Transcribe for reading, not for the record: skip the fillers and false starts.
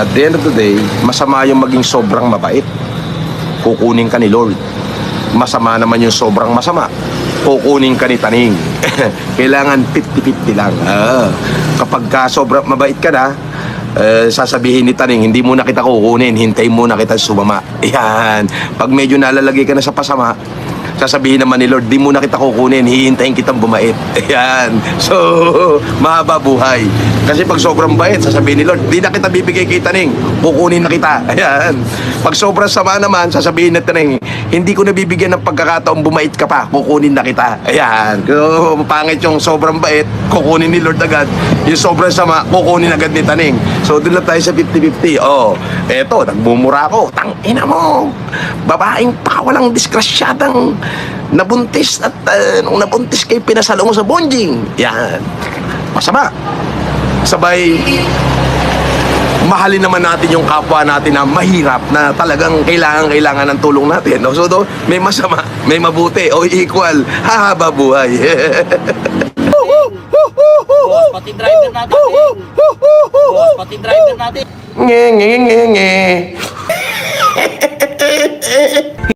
at the end of the day, masama yung maging sobrang mabait. Kukunin ka ni Lord. Masama naman yung sobrang masama. Kukunin ka ni Taning. Kailangan 50-50 lang. Kapag ka sobrang mabait ka na, sasabihin ni Taning, hindi muna kita kukunin, hintayin muna kita sumama. Yan. Pag medyo nalalagay ka na sa pasama, sasabihin naman ni Lord, di muna kita kukunin, hihintayin kitang bumait. Ayan. So, mahaba buhay. Kasi pag sobrang bait, sasabihin ni Lord, di na kita bibigay kay Taning, kukunin na kita. Ayan. Pag sobrang sama naman, sasabihin ni Taning, hindi ko nabibigyan ng pagkakataong bumait ka pa, kukunin na kita. Ayan. So, pangit yung sobrang bait, kukunin ni Lord agad. Yung sobrang sama, kukunin agad ni Taning. So, doon lang tayo sa 50-50. Oh, eto, nagmumura ko. Tangina mo. Babaeng walang diskrasyadang nabuntis at nung nabuntis kay pinasalo mo sa bonjing. Yan. Masama. Sabay, mahalin naman natin yung kapwa natin na mahirap, na talagang kailangan ng tulong natin. No? So, may masama, may mabuti, o equal, hahaba buhay. Boss, pati driver natin. Boss, pati driver natin. Nge.